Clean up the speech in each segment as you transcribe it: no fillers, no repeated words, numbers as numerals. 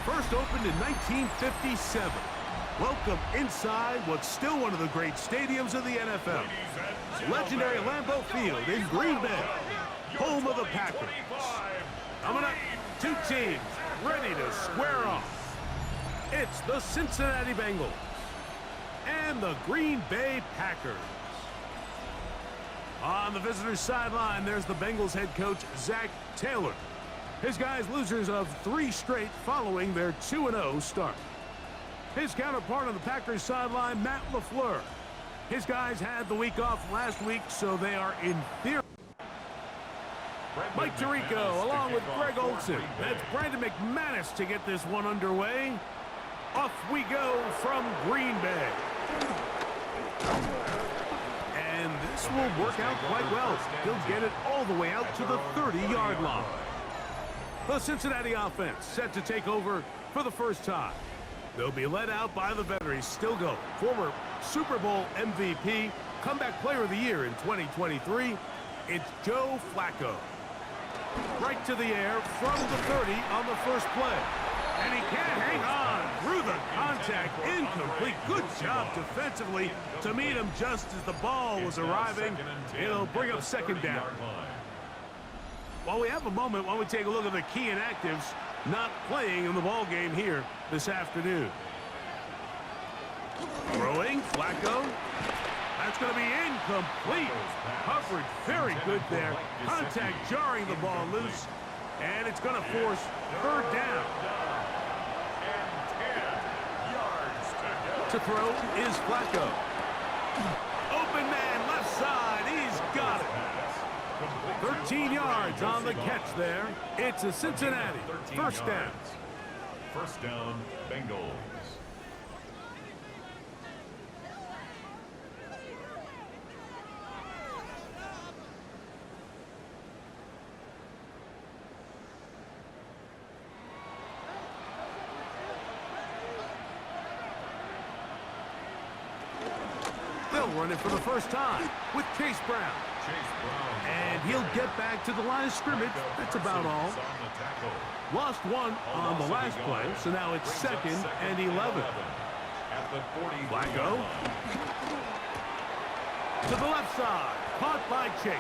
First opened in 1957. Welcome inside what's still one of the great stadiums of the NFL. Legendary Lambeau Field in Green Bay, home of the Packers. Coming up, two teams ready to square off. It's the Cincinnati Bengals and the Green Bay Packers. On the visitor's sideline, there's the Bengals head coach, Zach Taylor. His guys losers of 3 straight following their 2-0 start. His counterpart on the Packers sideline, Matt LaFleur. His guys had the week off last week, so they are in theory. Mike Tirico along with Greg Olsen. That's Brandon McManus to get this one underway. Off we go from Green Bay. And this will work out quite well. He'll get it all the way out to the 30-yard line. The Cincinnati offense set to take over for the first time. They'll be led out by the veteran, still going, former Super Bowl MVP, comeback player of the year in 2023. It's Joe Flacco. Right to the air from the 30 on the first play. And he can't hang on through the contact. Incomplete. Good job defensively to meet him just as the ball was arriving. It'll bring up second down. While we have a moment, why don't we take a look at the key inactives not playing in the ball game here this afternoon. Throwing, Flacco. That's going to be incomplete. Coverage very good there. Contact jarring the ball loose. And it's going to force third down. To throw is Flacco. Open man, left side. He's got it. 13 yards on the catch there. It's a Cincinnati first down. First down, Bengals. They'll run it for the first time with Chase Brown. And he'll get back to the line of scrimmage. That's about all. Lost one on the last play, so now it's 2nd and 11. Flacco. To the left side. Caught by Chase.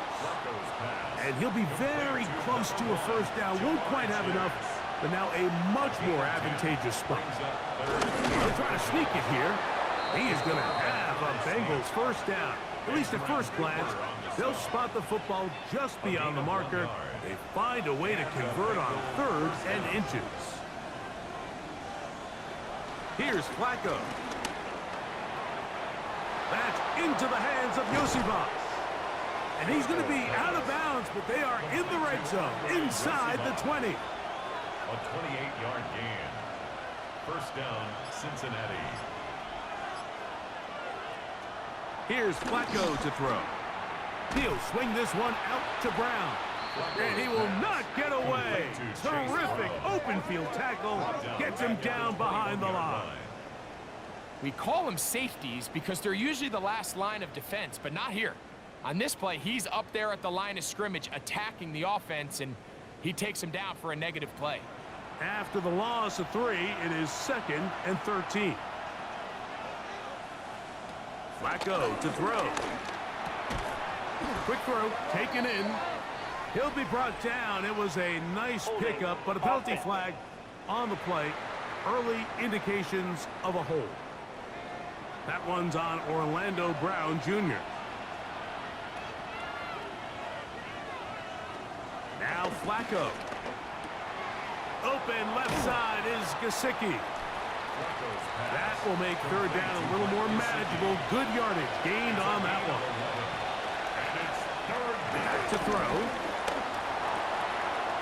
And he'll be very close to a first down. Won't quite have enough, but now a much more advantageous spot. They'll try to sneak it here. He is going to have a Bengals first down. At least at first glance, they'll spot the football just beyond the marker. They find a way to convert on 3rd and inches. Here's Flacco. That's into the hands of Yosibas. And he's going to be out of bounds, but they are in the red zone, inside the 20. A 28-yard gain. First down, Cincinnati. Here's Flacco to throw. He'll swing this one out to Brown. And he will not get away. Terrific open field tackle. Gets him down behind the line. We call them safeties because they're usually the last line of defense, but not here. On this play, he's up there at the line of scrimmage attacking the offense, and he takes him down for a negative play. After the loss of 3, it is 2nd and 13. Flacco to throw. Quick throw, taken in. He'll be brought down. It was a nice pickup, but a penalty flag on the play. Early indications of a hold. That one's on Orlando Brown Jr. Now Flacco. Open left side is Gesicki. That will make third down a little more manageable. Good yardage gained on that one. Back to throw.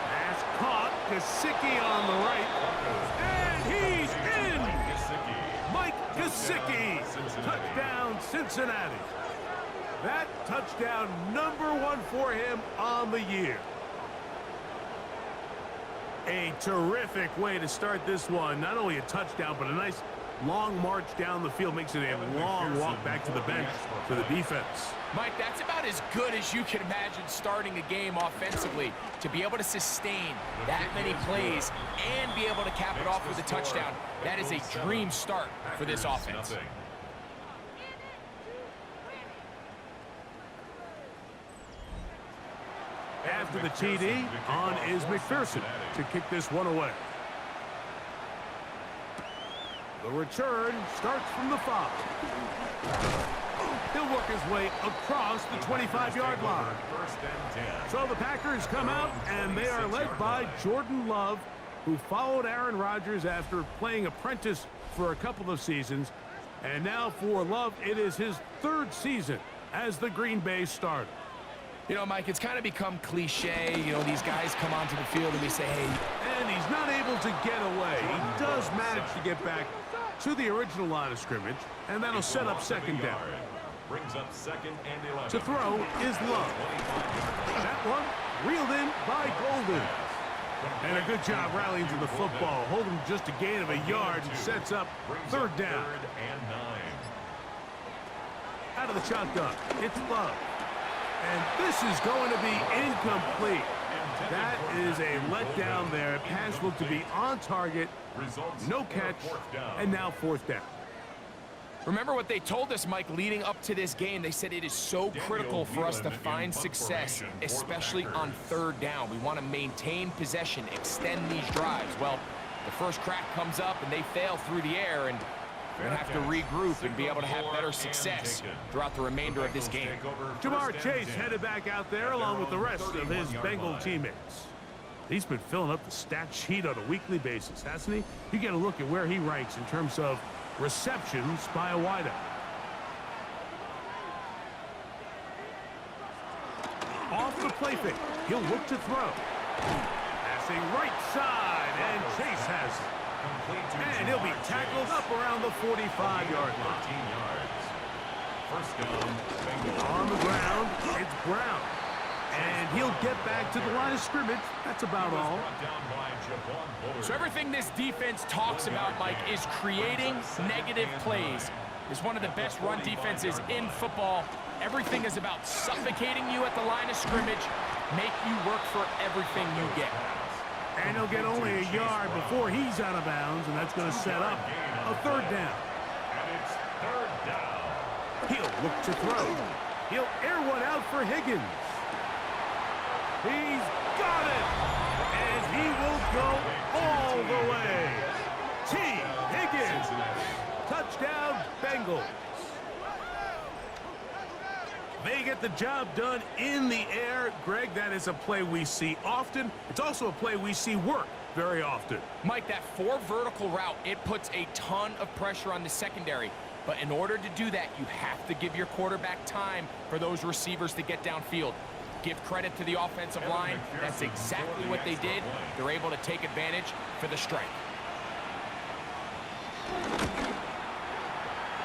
Pass caught. Gesicki on the right. And he's in! Mike Gesicki. Touchdown, Cincinnati. That touchdown #1 for him on the year. A terrific way to start this one. Not only a touchdown, but a nice long march down the field makes it a long walk back to the bench for the defense. Mike, that's about as good as you can imagine starting a game offensively. To be able to sustain that many plays and be able to cap it off with a touchdown, that is a dream start for this offense. After the TD, on is McPherson to kick this one away. The return starts from the 5. He'll work his way across the 25-yard line. So the Packers come out, and they are led by Jordan Love, who followed Aaron Rodgers after playing apprentice for a couple of seasons. And now for Love, it is his 3rd season as the Green Bay starter. You know, Mike, it's kind of become cliche. You know, these guys come onto the field and we say, hey. And he's not able to get away. He does manage to get back to the original line of scrimmage, and that'll set up 2nd down. Brings up 2nd and 11. To throw is Love. That one reeled in by Golden. And a good job rallying to the football. Holding just a gain of a yard and sets up 3rd down. 3rd and 9. Out of the shotgun, it's Love. And this is going to be incomplete. That is a letdown there. Pass looked to be on target. No catch. And now 4th down. Remember what they told us, Mike, leading up to this game. They said it is so critical for us to find success, especially on 3rd down. We want to maintain possession, extend these drives. Well, the first crack comes up, and they fail through the air, and we're going to have to regroup and be able to have better success throughout the remainder of this game. Jamar Chase headed back out there along with the rest of his Bengal teammates. He's been filling up the stat sheet on a weekly basis, hasn't he? You get a look at where he ranks in terms of receptions by a wideout. Off the play fake. He'll look to throw. Passing right side, and Chase has it. And he'll be tackled up around the 45-yard line. 13 yards. First down, Bengals. On the ground, it's Brown. And he'll get back to the line of scrimmage. That's about all. So everything this defense talks about, Mike, is creating negative plays. It's one of the best run defenses in football. Everything is about suffocating you at the line of scrimmage, make you work for everything you get. And he'll get only a yard before he's out of bounds, and that's going to set up a 3rd down. And it's 3rd down. He'll look to throw. He'll air one out for Higgins. He's got it! And he will go all the way. T. Higgins. Touchdown, Bengals. They get the job done in the air. Greg, that is a play we see often. It's also a play we see work very often. Mike, that 4 vertical route, it puts a ton of pressure on the secondary. But in order to do that, you have to give your quarterback time for those receivers to get downfield. Give credit to the offensive line. That's exactly what they did. They're able to take advantage for the strike.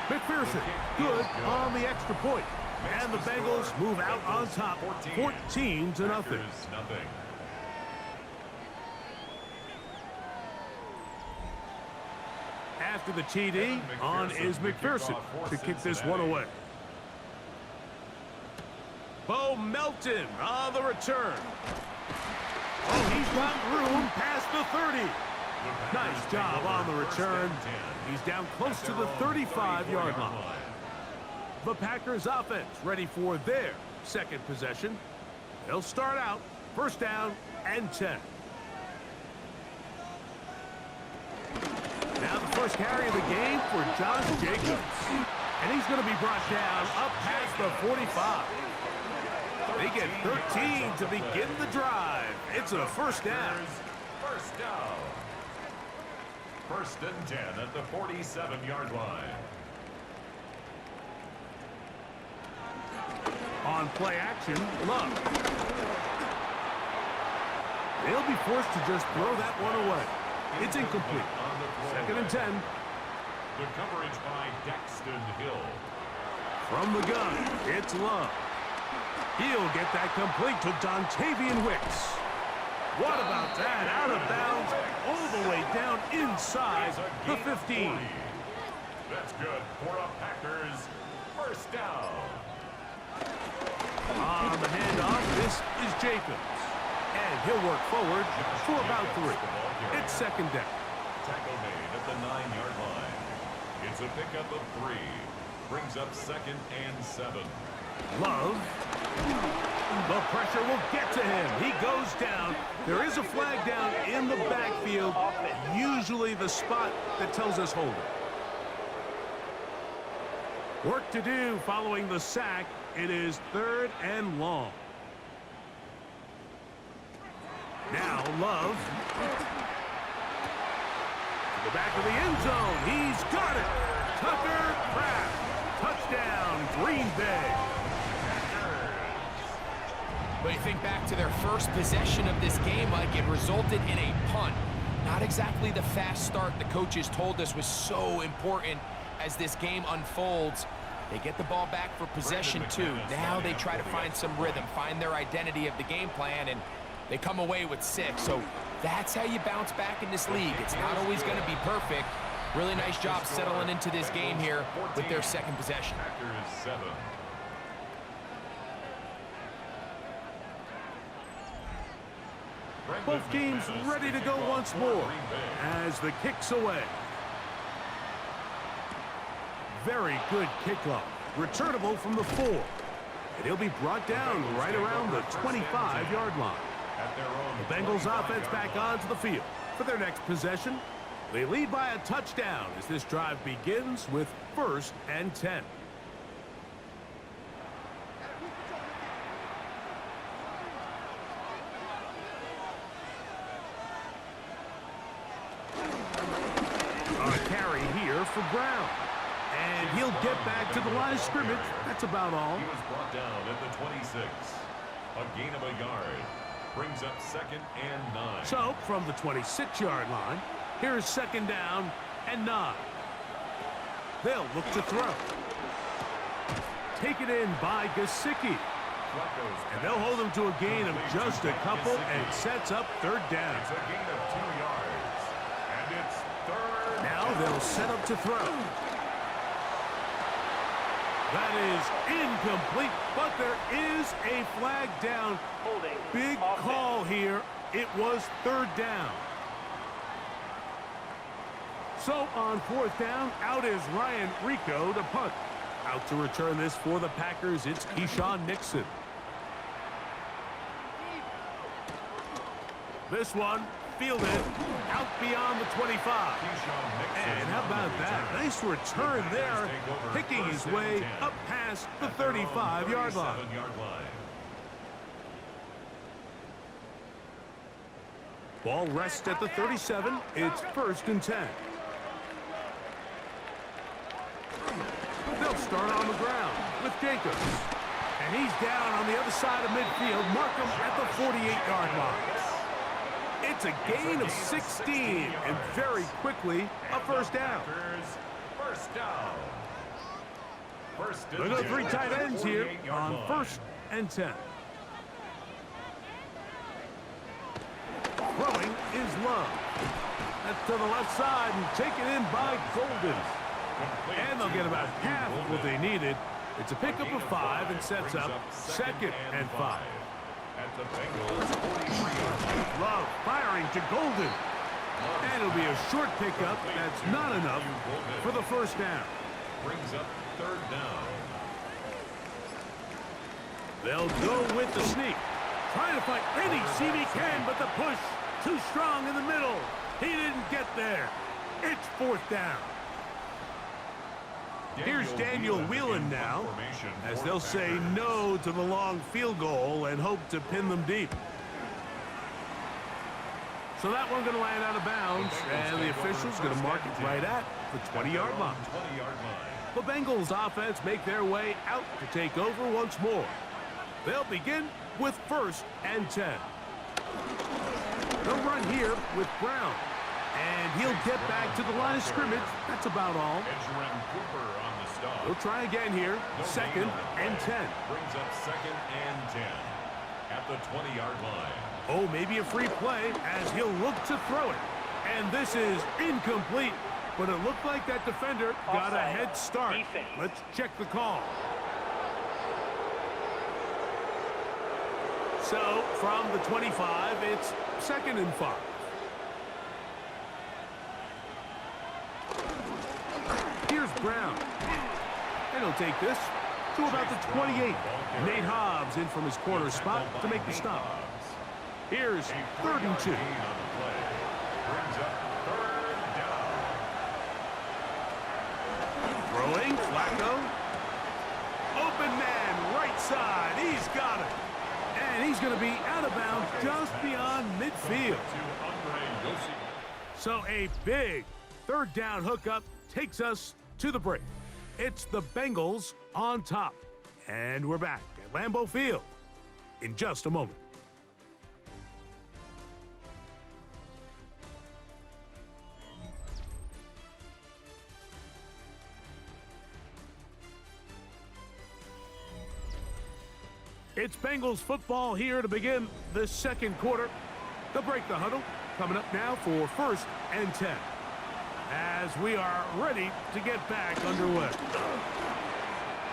McPherson, good on the extra point. And the Bengals move out on top, 14-0. After the TD, on is McPherson to kick this one away. Bo Melton on the return. Oh, he's got room past the 30. Nice job on the return. He's down close to the 35-yard line. The Packers offense ready for their 2nd possession. They'll start out 1st down and 10. Now the first carry of the game for Josh Jacobs. And he's going to be brought down up past the 45. They get 13 to begin the drive. It's a 1st down. First down. 1st and 10 at the 47-yard line. On play action, Love. They'll be forced to just throw that one away. It's incomplete. 2nd and 10. The coverage by Daxton Hill. From the gun, it's Love. He'll get that complete to Dontavian Wicks. What about that? Out of bounds, all the way down inside the 15. That's good for a Packers first down. On the handoff, this is Jacobs. And he'll work forward for about 3. It's second down. Tackle made at the 9-yard line. It's a pickup of 3. Brings up 2nd and 7. Love. The pressure will get to him. He goes down. There is a flag down in the backfield, usually the spot that tells us hold it. Work to do following the sack. It is 3rd and long. Now Love. To the back of the end zone. He's got it. Tucker Kraft. Touchdown, Green Bay. But you think back to their first possession of this game, Mike, it resulted in a punt. Not exactly the fast start the coaches told us was so important as this game unfolds. They get the ball back for possession 2. Now they try to find some rhythm, find their identity of the game plan, and they come away with 6. So that's how you bounce back in this league. It's not always going to be perfect. Really nice job settling into this game here with their second possession. Packers 7. Both teams ready to go once more as the kick's away. Very good kickoff. Returnable from the 4. And he'll be brought down right around the 25-yard line. The Bengals offense back onto the field for their next possession. They lead by a touchdown as this drive begins with 1st and 10. A carry here for Brown. And he'll get back to the line of scrimmage. That's about all. He was brought down at the 26. A gain of a yard. Brings up 2nd and 9. So, from the 26-yard line, here's 2nd down and 9. They'll look to throw. Taken in by Gesicki. And they'll hold him to a gain of just a couple and sets up 3rd down. It's a gain of 2 yards. And it's 3rd. Now they'll set up to throw. That is incomplete, but there is a flag down. Big call here. It was 3rd down. So on 4th down, out is Ryan Rico to punt. Out to return this for the Packers, it's Keyshawn Nixon. This one fielded out beyond the 25. And how about that? Nice return there, picking his way up past the 35-yard line. Ball rests at the 37. It's 1st and 10. They'll start on the ground with Jacobs. And he's down on the other side of midfield. Mark him at the 48-yard line. It's a gain of 16, and very quickly, a 1st down. Look at the 3 tight ends here on 1st and 10. Throwing is Love. That's to the left side and taken in by Golden. And they'll get about half of what they needed. It's a pickup of 5 and sets up 2nd and 5. At the Bengals 43-yard line. Love firing to Golden. And it'll be a short pickup. That's not enough for the 1st down. Brings up 3rd down. They'll go with the sneak. Trying to find any seam he can, but the push too strong in the middle. He didn't get there. It's 4th down. Here's Daniel Whelan now, as they'll say no to the long field goal and hope to pin them deep. So that one going to land out of bounds, and the official's going to mark it right at the 20-yard line. The Bengals offense make their way out to take over once more. They'll begin with 1st and 10. They'll run here with Brown. And he'll get back to the line of scrimmage. That's about all. They'll try again here. 2nd and 10. Brings up 2nd and 10 at the 20-yard line. Oh, maybe a free play as he'll look to throw it. And this is incomplete. but it looked like that defender got a head start. Defense. Let's check the call. So, from the 25, it's 2nd and 5. Here's Brown. And he'll take this to about the 28. Nate Hobbs in from his corner spot to make the stop. Here's 3rd and 2. Throwing, Flacco. Open man, right side. He's got it. And he's going to be out of bounds just beyond midfield. So a big 3rd down hookup takes us to the break. It's the Bengals on top. And we're back at Lambeau Field in just a moment. It's Bengals football here to begin the 2nd quarter. They'll break the huddle. Coming up now for 1st and 10. As we are ready to get back underway.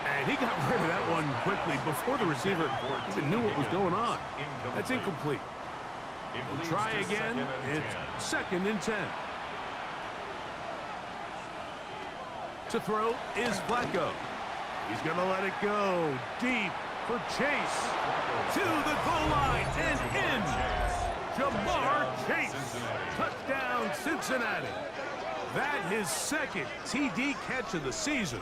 And he got rid of that one quickly before the receiver even knew what was going on. That's incomplete. We'll try again. It's 2nd and 10. To throw is Flacco. He's going to let it go deep for Chase. To the goal line and in. Jamar Chase. Touchdown, Cincinnati. That his 2nd TD catch of the season.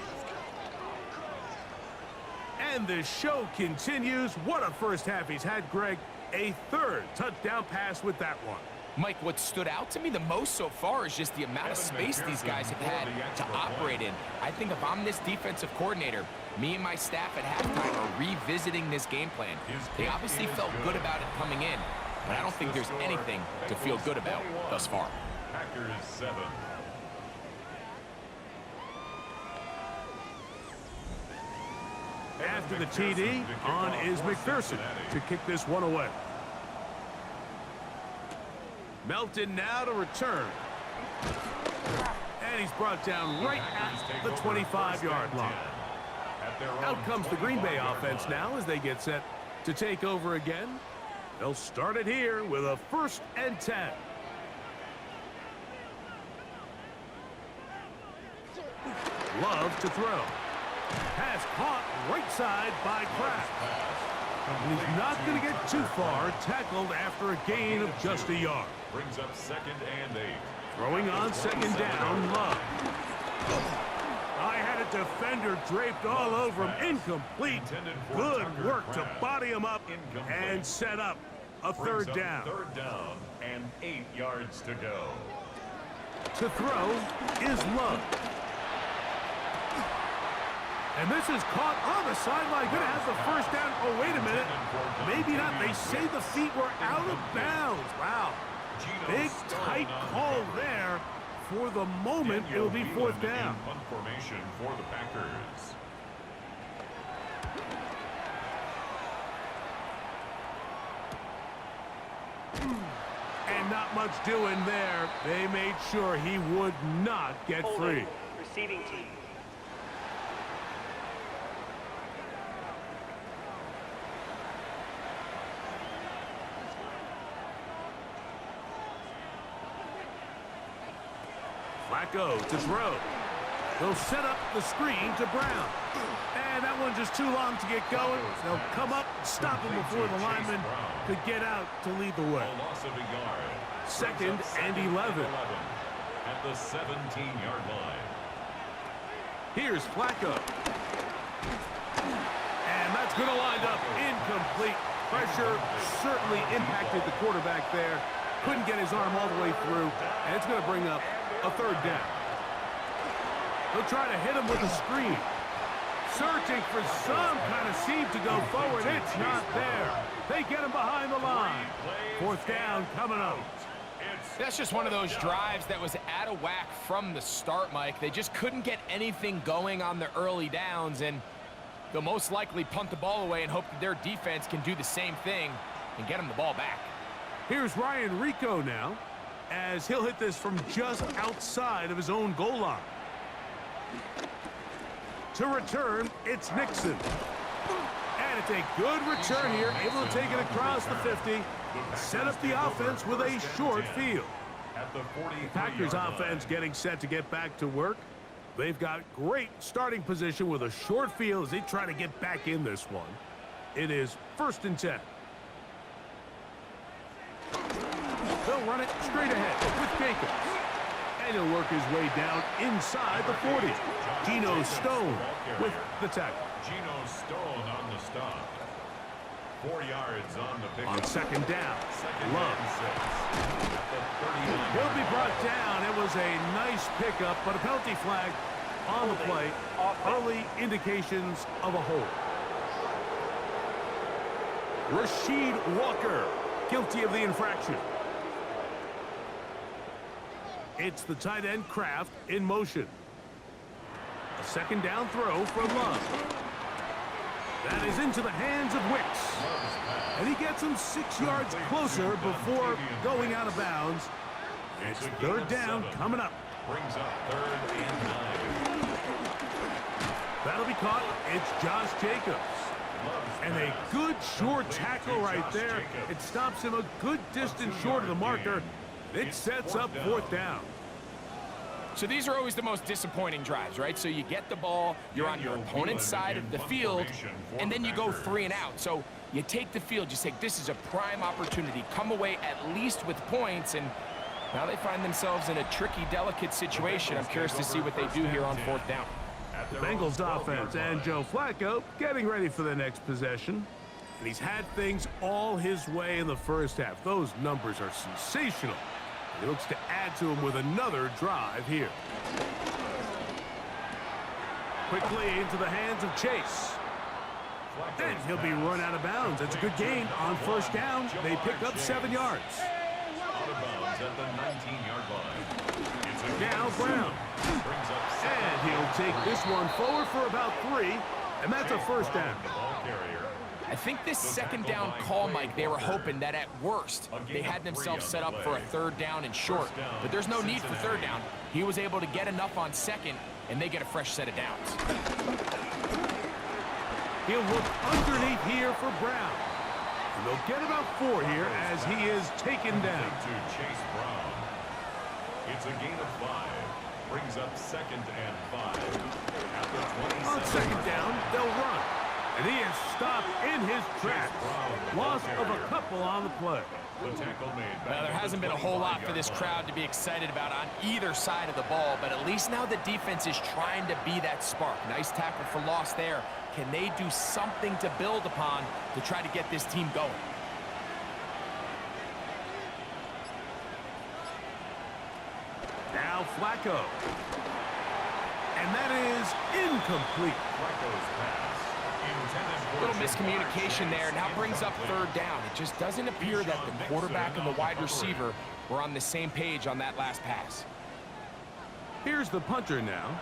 And the show continues. What a first half he's had, Greg. A 3rd touchdown pass with that one. Mike, what stood out to me the most so far is just the amount of space these guys have had to operate in. I think if I'm this defensive coordinator, me and my staff at halftime are revisiting this game plan. They obviously felt good about it coming in, but I don't think there's anything to feel good about thus far. Packers 7. After the TD, on is McPherson to kick this one away. Melton now to return. And he's brought down right at the 25-yard line. Out comes the Green Bay offense now as they get set to take over again. They'll start it here with a 1st and 10. Love to throw. Pass caught right side by Kraft. And he's not going to get too far, tackled after a gain of just a yard. Brings up 2nd and 8. Throwing on 2nd down, Love. I had a defender draped all over him. Incomplete. Good work to body him up and set up a 3rd down. 3rd down and 8 yards to go. To throw is Love. And this is caught on the sideline. Going to have the 1st down. Oh, wait a minute. Maybe not. They say the feet were out of bounds. Wow. Big, tight call there. For the moment, it will be 4th down. Punt formation for the Packers. And not much doing there. They made sure he would not get free. Receiving team. Flacco to throw. They'll set up the screen to Brown. And that one just too long to get going. They'll come up, stop him before the lineman could get out to lead the way. A loss of a yard. 2nd and 11. At the 17-yard line. Here's Flacco. And that's going to wind up incomplete. Pressure certainly impacted the quarterback there. Couldn't get his arm all the way through. And it's going to bring up a 3rd down. They'll try to hit him with a screen. Searching for some kind of seam to go forward. It's not there. They get him behind the line. 4th down coming up. That's just one of those drives that was out of whack from the start, Mike. They just couldn't get anything going on the early downs, and they'll most likely punt the ball away and hope that their defense can do the same thing and get them the ball back. Here's Ryan Rico now. as he'll hit this from just outside of his own goal line. To return, it's Nixon. And it's a good return here, able to take it across the 50, set up the offense with a short field. The Packers offense getting set to get back to work. They've got great starting position with a short field as they try to get back in this one. It is 1st and 10. They'll run it straight ahead with Jacobs. And he'll work his way down inside the 40. Geno Stone with the tackle. Geno Stone on the stop. 4 yards on the pickup. On 2nd down, Love. He'll be brought down. It was a nice pickup, but a penalty flag on the play. Early indications of a hold. Rasheed Walker, guilty of the infraction. It's the tight end Kraft in motion. A 2nd down throw from Love. That is into the hands of Wicks. And he gets him 6 yards closer before going out of bounds. It's 3rd down coming up. Brings up 3rd and 9. That'll be caught. It's Josh Jacobs. And a good short tackle right there. It stops him a good distance short of the marker. It sets up 4th down. So these are always the most disappointing drives, right? So you get the ball, you're on your opponent's side of the field, and then you go 3 and out. So you take the field, you say, this is a prime opportunity. Come away at least with points, and now they find themselves in a tricky, delicate situation. I'm curious to see what they do here on 4th down. The Bengals offense and Joe Flacco getting ready for the next possession. And he's had things all his way in the first half. Those numbers are sensational. He looks to add to him with another drive here. Quickly into the hands of Chase. And he'll be run out of bounds. It's a good gain on 1st down. They pick up 7 yards. Out of bounds at the 19-yard line. Now Brown. And he'll take this one forward for about 3. And that's a 1st down. I think this 2nd down call, Mike, they were hoping that at worst they had themselves set up for a 3rd down and short. But there's no need for 3rd down. He was able to get enough on 2nd, and they get a fresh set of downs. He'll look underneath here for Brown. And they'll get about 4 here as he is taken down. To Chase Brown. It's a gain of 5. Brings up 2nd and 5. At the 27. On 2nd down, they'll run. And he is stopped in his tracks. Loss of a couple on the play. Well, there hasn't been a whole lot for this crowd to be excited about on either side of the ball, but at least now the defense is trying to be that spark. Nice tackle for loss there. Can they do something to build upon to try to get this team going? Now Flacco. And that is incomplete. Flacco's pass. A little miscommunication there. Now brings up 3rd down. It just doesn't appear that the quarterback and the wide receiver were on the same page on that last pass. Here's the punter now,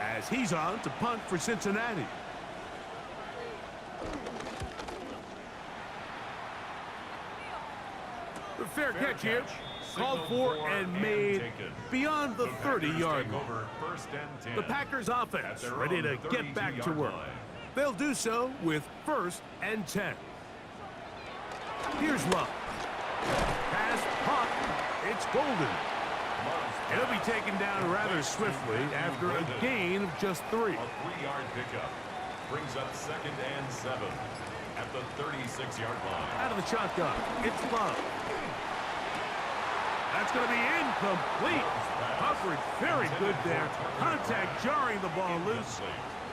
as he's on to punt for Cincinnati. The fair catch here, called for and made beyond the 30-yard line. The Packers offense ready to get back to work. They'll do so with 1st and 10. Here's Love. Pass, pop. It's Golden. He'll be taken down rather swiftly after a gain of just 3. A 3-yard pickup. Brings up 2nd and 7 at the 36-yard line. Out of the shotgun, it's Love. That's going to be incomplete. Coverage very good there. Contact jarring the ball loose.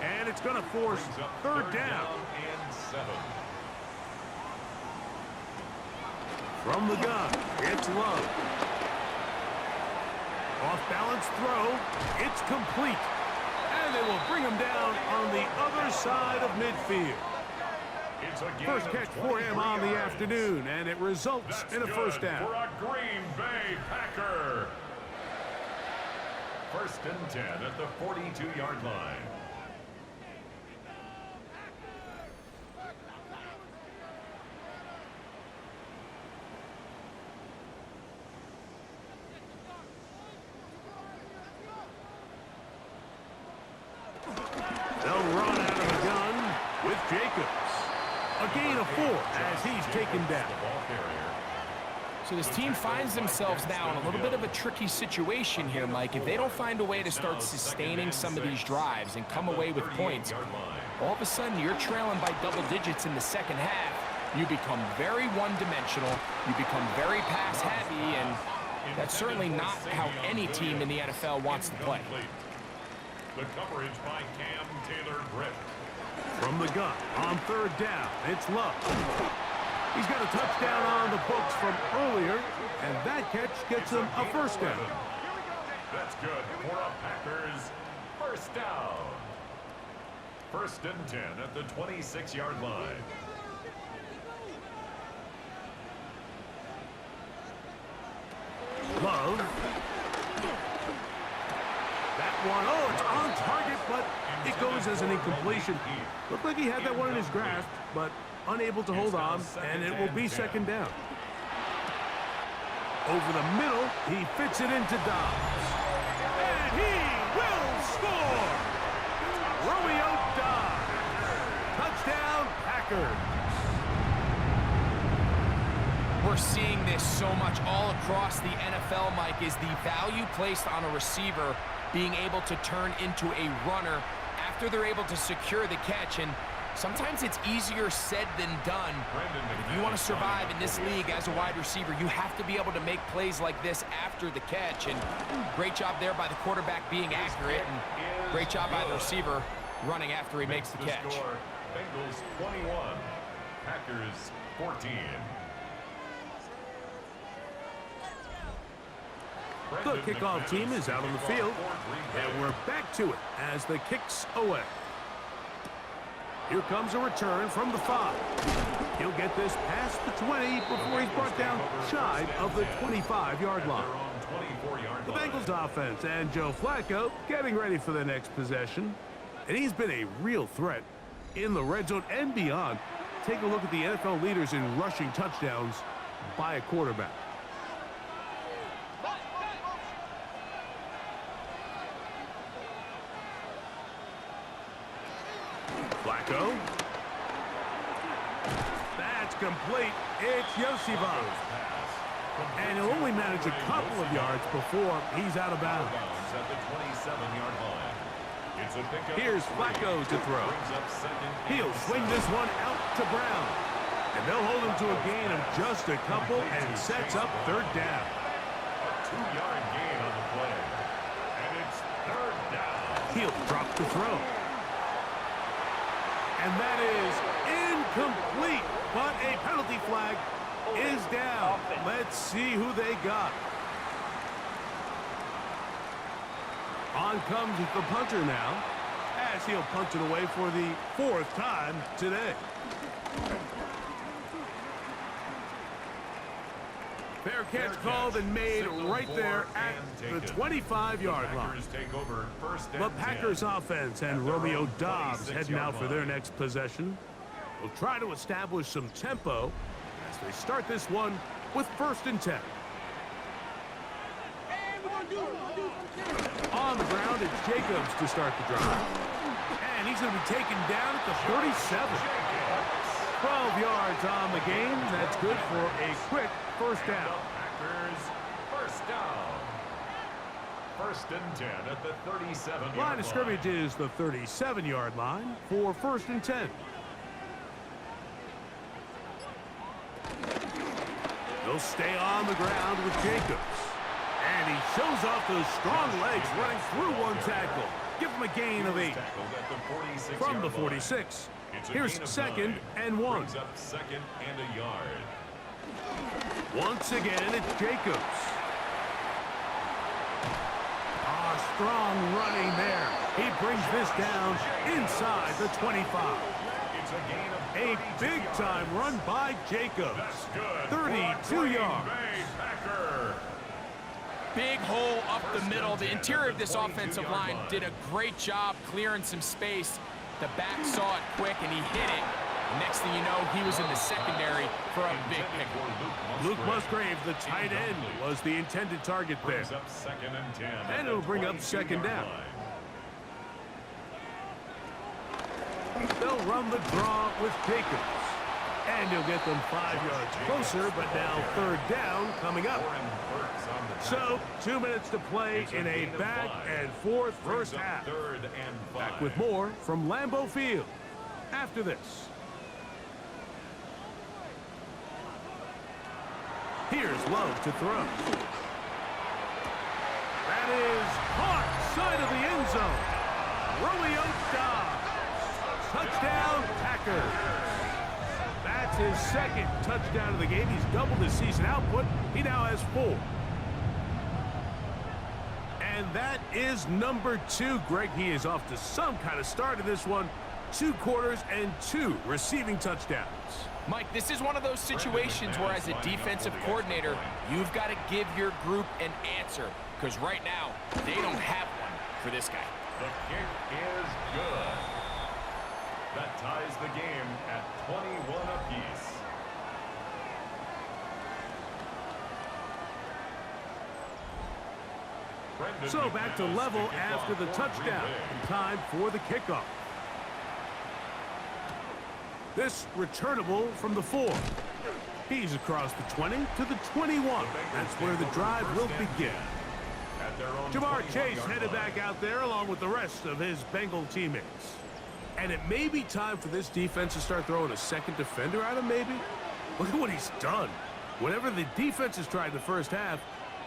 And it's going to force 3rd down. And 7. From the gun, it's Love. Off-balance throw, it's complete. And they will bring him down on the other side of midfield. First catch for him on the afternoon, and it results in a 1st down. For a Green Bay Packer. 1st and 10 at the 42-yard line. gain of 4 as he's taken down. So this team finds themselves now in a little bit of a tricky situation here, Mike. If they don't find a way to start sustaining some of these drives and come away with points, all of a sudden you're trailing by double digits in the second half. You become very one-dimensional. You become very pass-heavy, and that's certainly not how any team in the NFL wants to play. The coverage by Cam Taylor-Britt. From the gun on 3rd down, it's Love. He's got a touchdown on the books from earlier, and that catch gets him a first down. That's good for a Packers first down. 1st and 10 at the 26-yard line. Love. That one, oh, it's on target, but it goes as an incompletion. Looked like he had that one in his grasp, but unable to hold on, and it will be 2nd down. Over the middle, he fits it into Dobbs. And he will score! Romeo Dobbs. Touchdown, Packers. We're seeing this so much all across the NFL, Mike, is the value placed on a receiver being able to turn into a runner after they're able to secure the catch. And sometimes it's easier said than done. If you want to survive in this league as a wide receiver, you have to be able to make plays like this after the catch. And great job there by the quarterback being accurate, and great job by the receiver running after he makes the catch. Bengals 21, Packers 14. The kickoff team is out on the field, and we're back to it as the kick's away. Here comes a return from the 5. He'll get this past the 20 before he's brought down shy of the 25-yard line. The Bengals offense and Joe Flacco getting ready for the next possession. And he's been a real threat in the red zone and beyond. Take a look at the NFL leaders in rushing touchdowns by a quarterback. Flacco. That's complete. It's Yosivas. And he'll only manage a couple of yards before he's out of bounds. At the 27-yard line. It's a pickup. Here's Flacco to throw. He'll swing this one out to Brown. And they'll hold him to a gain of just a couple and sets up 3rd down. A 2-yard gain on the play. And it's 3rd down. He'll drop the throw. And that is incomplete, but a penalty flag is down. Let's see who they got. On comes the punter now, as he'll punt it away for the 4th time today. Fair catch called and made right there at the 25-yard line. The Packers offense and Romeo Dobbs heading out for their next possession. Will try to establish some tempo as they start this one with 1st and 10. On the ground, it's Jacobs to start the drive. And he's going to be taken down at the 37. 12 yards on the game. That's good for a quick 1st down. Packers first down. 1st and 10 at the 37-yard line. Line of scrimmage is the 37-yard line for 1st and 10. He'll stay on the ground with Jacobs. And he shows off those strong legs running through one tackle. Give him a gain of 8. From the 46. Here's 2nd and 1. Brings up 2nd and a yard. Once again, it's Jacobs. Strong running there. He brings this down inside the 25. It's a gain of A big-time run by Jacobs. 32 yards. Big hole up the middle. The interior of this offensive line did a great job clearing some space. The back saw it quick, and he hit it. And next thing you know, he was in the secondary for a big pick. Luke Musgrave, the tight end, was the intended target there. And it'll bring up 2nd down. They'll run the draw with Jacobs. And he'll get them 5 yards closer, but now third down coming up. So, 2 minutes to play in a back-and-forth first half. Back with more from Lambeau Field after this. Here's Love to throw. That is caught side of the end zone. Romeo Dobbs. Touchdown, Packers. That's his second touchdown of the game. He's doubled his season output. He now has 4. And that is number 2. Greg, he is off to some kind of start in this one. 2 quarters and 2 receiving touchdowns. Mike, this is one of those situations where as a defensive coordinator, you've got to give your group an answer. Because right now, they don't have one for this guy. The kick is good. That ties the game at 21 apiece. So back to level after the touchdown. In time for the kickoff. This returnable from the 4. He's across the 20 to the 21. That's where the drive will begin. Jamar Chase headed back out there along with the rest of his Bengal teammates. And it may be time for this defense to start throwing a second defender at him, maybe. Look at what he's done. Whatever the defense has tried in the first half,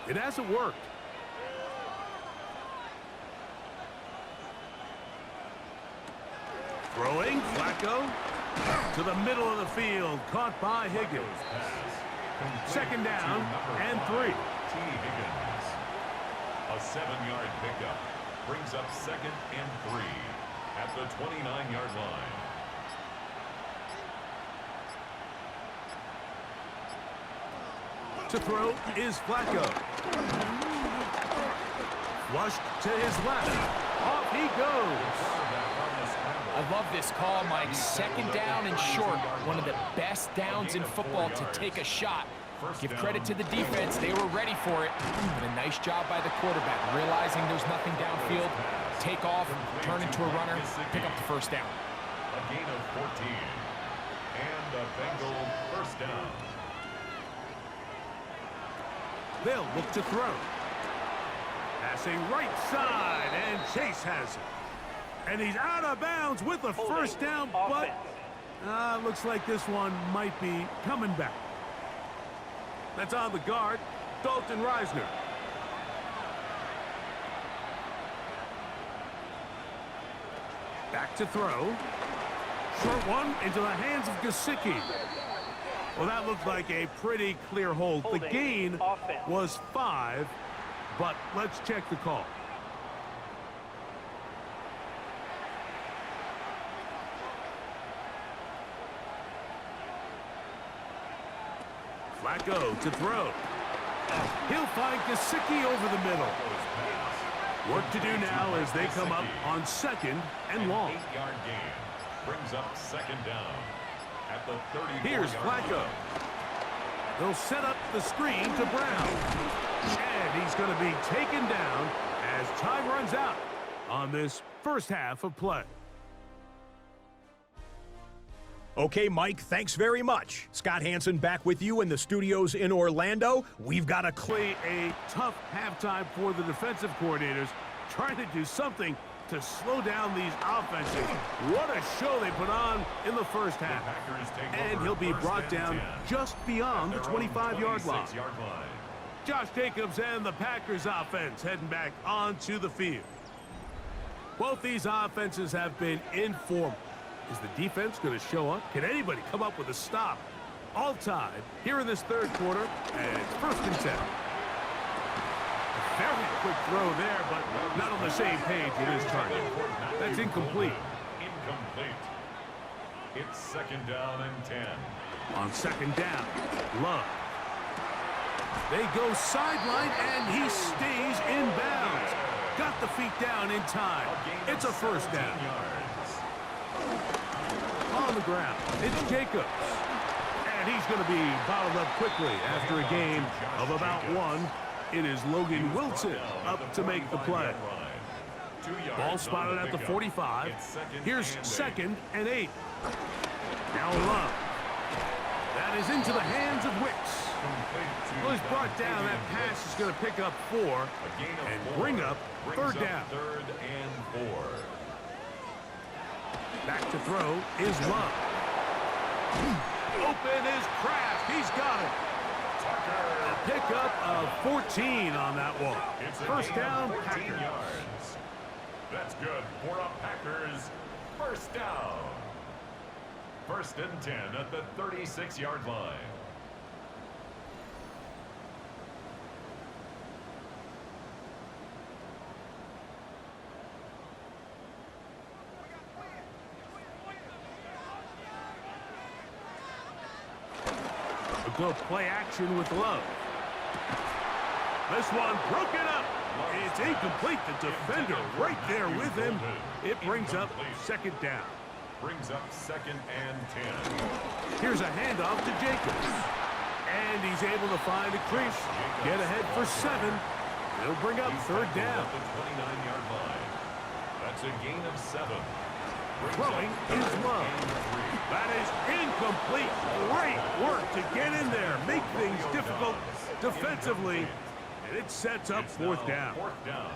it hasn't worked. Throwing, Flacco to the middle of the field, caught by Higgins. Second down and 3. A 7-yard pickup brings up 2nd and 3 at the 29-yard line. To throw is Flacco. Flushed to his left. Off he goes. I love this call, Mike. 2nd down and short. One of the best downs in football to take a shot. Give credit to the defense. They were ready for it. But a nice job by the quarterback, realizing there's nothing downfield. Take off, turn into a runner, pick up the first down. A gain of 14. And a Bengal first down. They'll look to throw. Passing right side, and Chase has it. And he's out of bounds with the first down, but looks like this one might be coming back. That's on the guard, Dalton Reisner. Back to throw. Short one into the hands of Gesicki. Well, that looked like a pretty clear hold. The gain was 5, but let's check the call. Flacco to throw. He'll find Gesicki over the middle. Work to do now as they come up on 2nd and long. 8-yard gain brings up 2nd down at the 34-yard Here's Flacco. line. They'll set up the screen to Brown. And he's going to be taken down as time runs out on this first half of play. Okay, Mike, thanks very much. Scott Hansen back with you in the studios in Orlando. We've got a A tough halftime for the defensive coordinators, trying to do something to slow down these offenses. What a show they put on in the first half. And he'll be brought down just beyond the 25-yard line. Josh Jacobs and the Packers offense heading back onto the field. Both these offenses have been in form. Is the defense going to show up? Can anybody come up with a stop? All tied here in this third quarter, and it's 1st and 10. A very quick throw there, but not on the same page with his target. That's incomplete. Incomplete. It's 2nd down and 10. On 2nd down, Love. They go sideline, and he stays in bounds. Got the feet down in time. It's a first down. On the ground, it's Jacobs. And he's going to be bottled up quickly after a gain of about 1. It is Logan Wilson up to make the play. Ball spotted at the 45. Here's 2nd and 8. Now Love. That is into the hands of Wicks. Well, he's brought down. That pass is going to pick up 4 and bring up third down. Third and 4. Back to throw is Love. Open is Kraft. He's got it. A pickup of 14 on that one. First down, Packers. Yards. That's good for a Packers first down. First and 10 at the 36-yard line. A good play action with Love. This one broken up. It's incomplete. The defender right there with him. It brings up second down. Brings up second and 10. Here's a handoff to Jacobs. And he's able to find a crease. Get ahead for 7. He'll bring up third down. At the 29-yard line. That's a gain of 7. Throwing is Love. That is incomplete. Great work to get in there. Make things difficult defensively. And it sets up fourth down. Fourth down.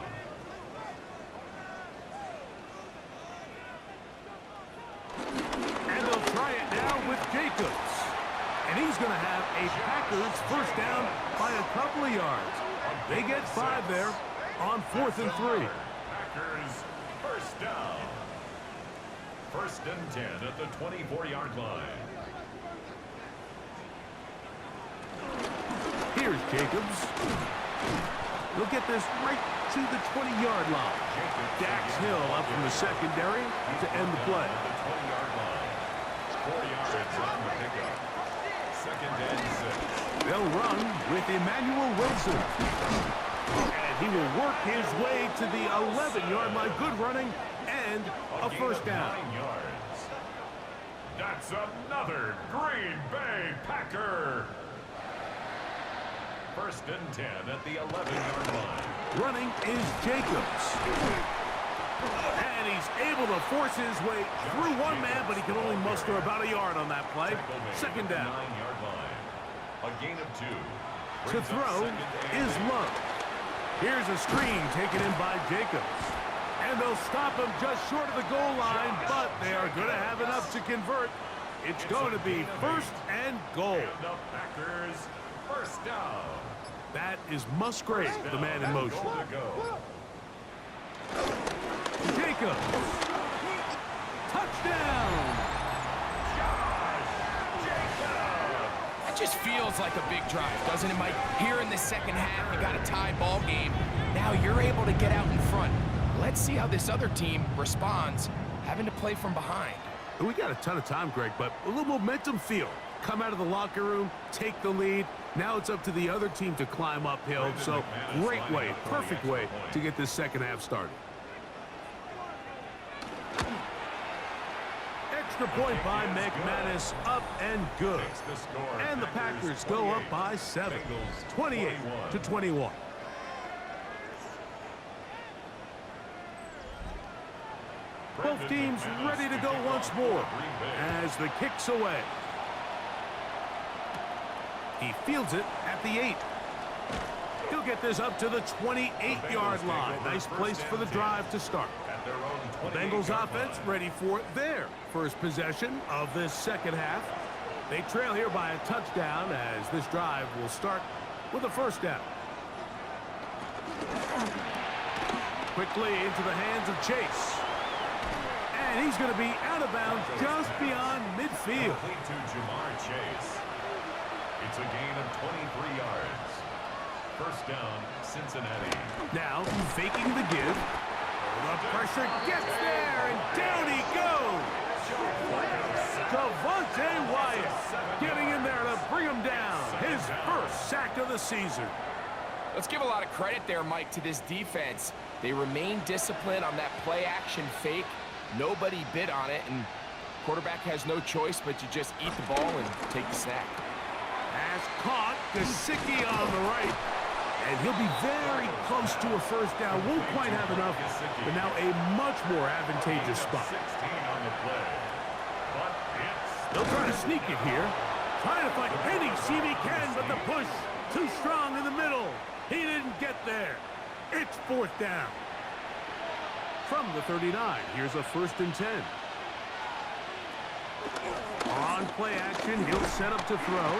And they'll try it now with Jacobs. And he's going to have a Packers first down by a couple of yards. They get 5 there on 4th and 3. Packers first down. First and 10 at the 24-yard line. Here's Jacobs. He'll get this right to the 20-yard line. Dax Hill up from the secondary to end the play. The 20-yard line. 4 yards on the pickup. Second and 6. They'll run with Emmanuel Wilson. And he will work his way to the 11-yard line. Good running and a first down. 9 yards. That's another Green Bay Packer. First and 10 at the 11-yard line. Running is Jacobs. And he's able to force his way through one man, but he can only muster about a yard on that play. Second down. 9-yard line. A gain of 2. To throw is Love. Here's a screen taken in by Jacobs. And they'll stop him just short of the goal line, but they are going to have enough to convert. It's going to be first and goal. And the Packers first down. That is Musgrave, the man in motion. Goal to go. Jacobs. Touchdown. That just feels like a big drive, doesn't it, Mike? Here in the second half, you got a tie ball game. Now you're able to get out in front. Let's see how this other team responds, having to play from behind. We got a ton of time, Greg, but a little momentum feel. Come out of the locker room, take the lead. Now it's up to the other team to climb uphill. So great way, perfect way to get this second half started. Extra point by McManus, up and good. And the Packers go up by 7, 28-21. Both teams ready to go once more as the kick's away. He fields it at the 8. He'll get this up to the 28-yard line. Nice place for the drive to start. The Bengals offense ready for their first possession of this second half. They trail here by a touchdown as this drive will start with a first down. Quickly into the hands of Chase. And he's going to be out of bounds just beyond midfield. To Jamar Chase. It's a gain of 23 yards. First down, Cincinnati. Now faking the give. The pressure gets there, and down he goes. Devontae Wyatt getting in there to bring him down. His first sack of the season. Let's give a lot of credit there, Mike, to this defense. They remain disciplined on that play-action fake. Nobody bid on it, and quarterback has no choice but to just eat the ball and take the sack. Pass caught. Gesicki on the right. And he'll be very close to a first down. Won't quite have enough, but now a much more advantageous spot. 16 on the play. But it's They'll try to sneak it here. Trying to find any seam he can, but the push too strong in the middle. He didn't get there. It's 4th down. From the 39, here's a 1st and 10. On play action, he'll set up to throw.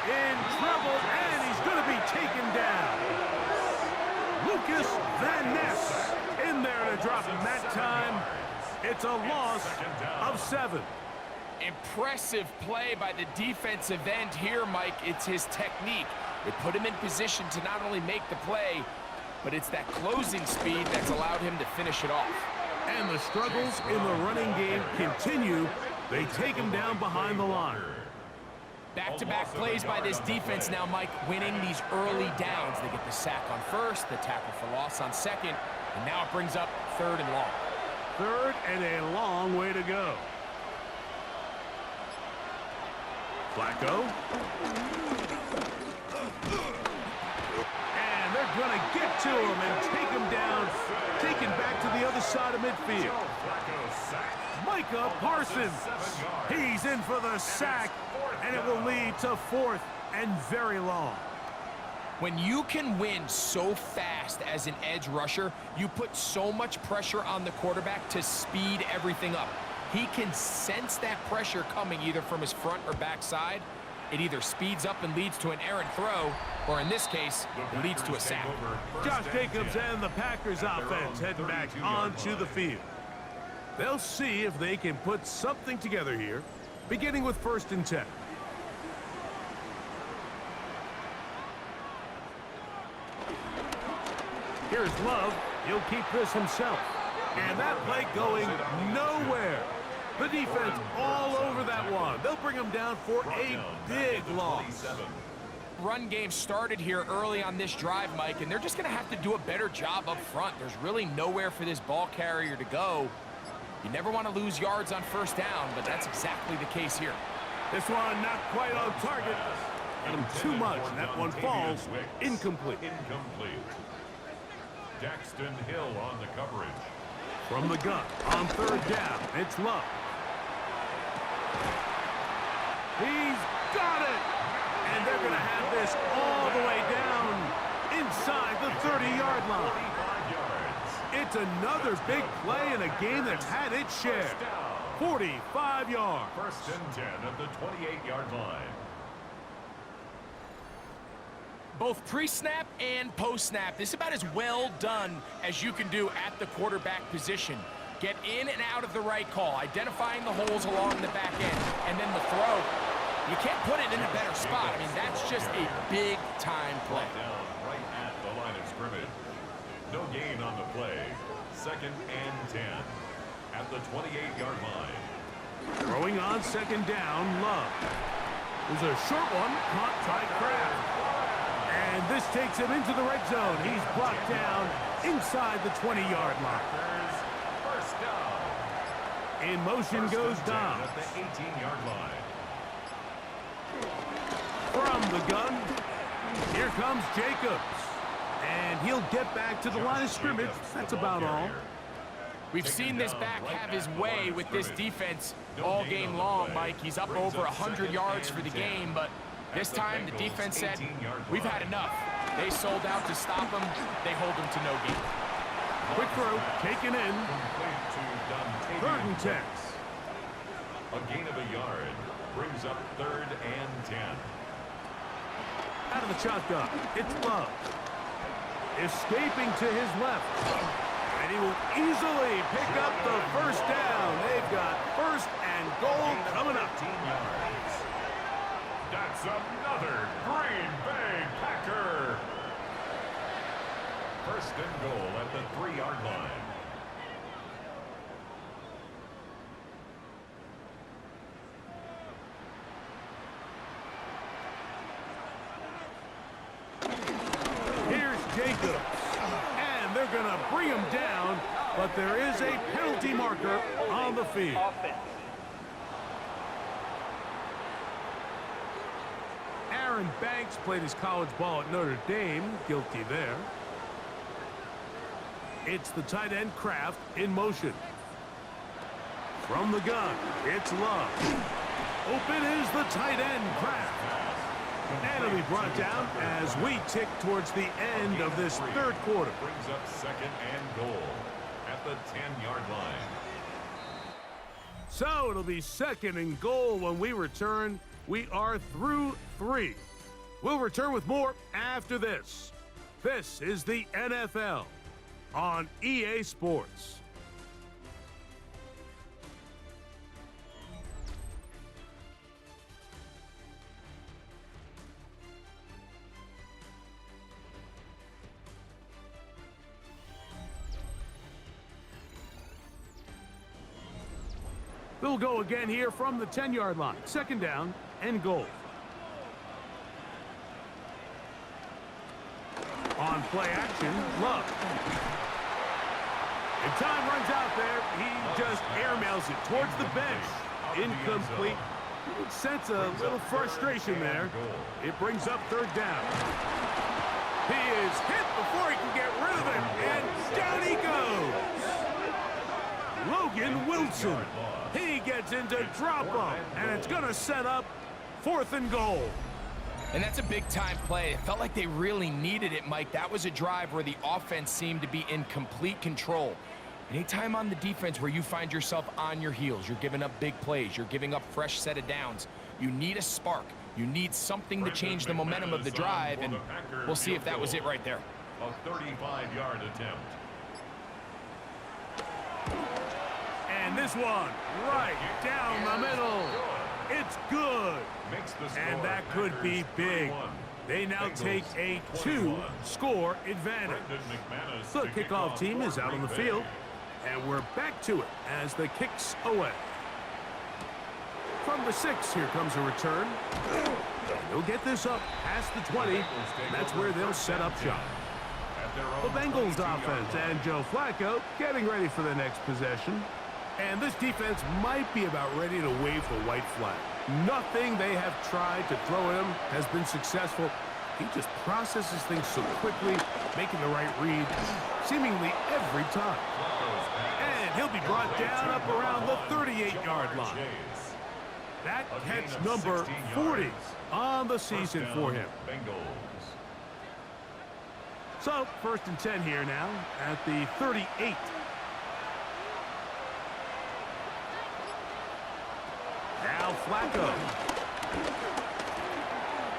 In trouble, and he's going to be taken down. Lucas Van Ness in there to drop him that time. It's a loss of 7. Impressive play by the defensive end here, Mike. It's his technique. It put him in position to not only make the play, but it's that closing speed that's allowed him to finish it off. And the struggles in the running game continue. They take him down behind the line. Back-to-back plays by this defense now, Mike, winning these early downs. They get the sack on first, the tackle for loss on second, and now it brings up 3rd and long. 3rd and a long way to go. Flacco. And they're going to get to him and take him down, taken back to the other side of midfield. Micah Parsons. He's in for the sack, and it will lead to 4th and very long. When you can win so fast as an edge rusher, you put so much pressure on the quarterback to speed everything up. He can sense that pressure coming either from his front or back side. It either speeds up and leads to an errant throw, or in this case, it leads to a sack. Josh Jacobs and the Packers offense heading back onto the field. They'll see if they can put something together here, beginning with 1st and 10. Here's Love. He'll keep this himself. And that play going nowhere. The defense all over that one. They'll bring him down for a big loss. Run game started here early on this drive, Mike, and they're just going to have to do a better job up front. There's really nowhere for this ball carrier to go. You never want to lose yards on 1st down, but that's exactly the case here. This one not quite on target. Got him too much, and that one falls incomplete. Jackson Hill on the coverage. From the gun, on 3rd down, it's Love. He's got it! And they're going to have this all the way down inside the 30-yard line. It's another big play in a game that's had its share. 45 yards. 1st and 10 at the 28-yard line. Both pre-snap and post-snap, this is about as well done as you can do at the quarterback position. Get in and out of the right call, identifying the holes along the back end, and then the throw. You can't put it in a better spot. I mean, that's just a big-time play. Down right at the line of scrimmage. No gain on the play. 2nd and 10 at the 28-yard line. Throwing on 2nd down, Love. There's a short one, caught by Kraft. And this takes him into the red zone. He's blocked down inside the 20-yard line. 1st down. In motion goes Dom. At the 18-yard line. From the gun, here comes Jacobs. And he'll get back to the line of scrimmage. That's about all. We've seen this back have his way with this defense all game long, Mike. He's up over 100 yards for the game, but this time the defense said, we've had enough. They sold out to stop him. They hold him to no gain. Quick throw, taken in. 3rd and 10. A gain of a yard brings up 3rd and 10. Out of the shotgun, it's Love. Escaping to his left. And he will easily pick up the 1st down. They've got 1st and goal coming up. 15 yards. That's another Green Bay Packer. 1st and goal at the 3-yard line. Jacobs. And they're going to bring him down, but there is a penalty marker on the field. Aaron Banks played his college ball at Notre Dame. Guilty there. It's the tight end Kraft in motion. From the gun, it's Love. Open is the tight end, Kraft. And it'll be brought down as we tick towards the end of this third quarter. Brings up second and goal at the 10-yard line. So it'll be second and goal when we return. We are through 3. We'll return with more after this. This is the NFL on EA Sports. They'll go again here from the 10-yard line. Second down and goal. On play action, Love. And time runs out there. He just airmails it towards the bench. Incomplete. You can sense a little frustration there. It brings up third down. He is hit before he can get rid of it. And down he goes. Logan Wilson. He gets into drop-up, and it's going to set up 4th and goal. And that's a big-time play. It felt like they really needed it, Mike. That was a drive where the offense seemed to be in complete control. Anytime on the defense where you find yourself on your heels, you're giving up big plays, you're giving up fresh set of downs, you need a spark. You need something to change the momentum of the drive, and we'll see if that was it right there. A 35-yard attempt. And this one, right down the middle. It's good. And that could be big. They now take a 2-score advantage. The kickoff team is out on the field, and we're back to it as the kicks away. From the 6, here comes a return. They'll get this up past the 20. That's where they'll set up shop. The Bengals offense and Joe Flacco getting ready for the next possession. And this defense might be about ready to wave the white flag. Nothing they have tried to throw at him has been successful. He just processes things so quickly, making the right read seemingly every time. And he'll be brought down up around the 38-yard line. That catch number 40 on the season for him. So, 1st and 10 here now at the 38. Now Flacco.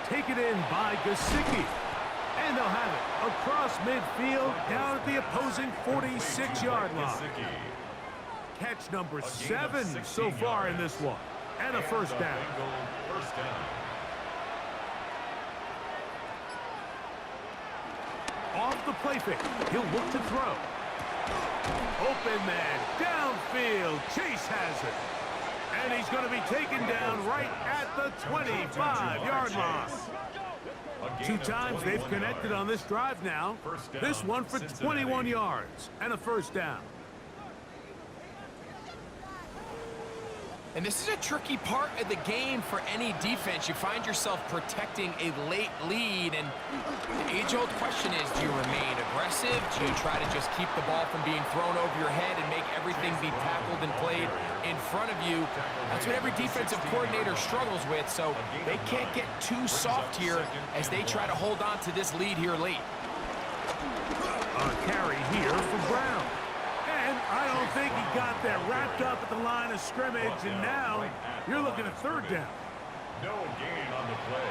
Taken in by Gesicki. And they'll have it across midfield down at the opposing 46-yard line. Catch number 7 so far in this one. And a first down. Off the play fake. He'll look to throw. Open man. Downfield. Chase has it. And he's going to be taken down right at the 25-yard line. 2 times they've connected on this drive now. This one for 21 yards and a first down. And this is a tricky part of the game for any defense. You find yourself protecting a late lead, and the age-old question is, do you remain aggressive? Do you try to just keep the ball from being thrown over your head and make everything be tackled and played in front of you? That's what every defensive coordinator struggles with, so they can't get too soft here as they try to hold on to this lead here late. A carry here for Brown. I don't think he got that wrapped up at the line of scrimmage, and now you're looking at third down. No gain on the play.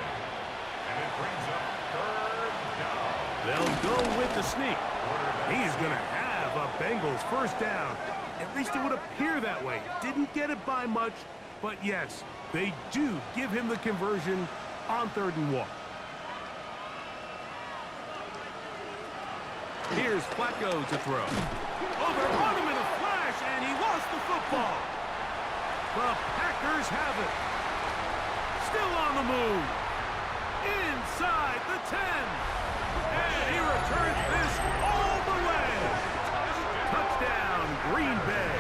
And it brings up third down. They'll go with the sneak. He's going to have a Bengals first down. At least it would appear that way. Didn't get it by much, but yes, they do give him the conversion on 3rd and 1. Here's Flacco to throw. On him in a flash, and he lost the football. The Packers have it. Still on the move. Inside the 10. And he returns this all the way. Touchdown, Green Bay.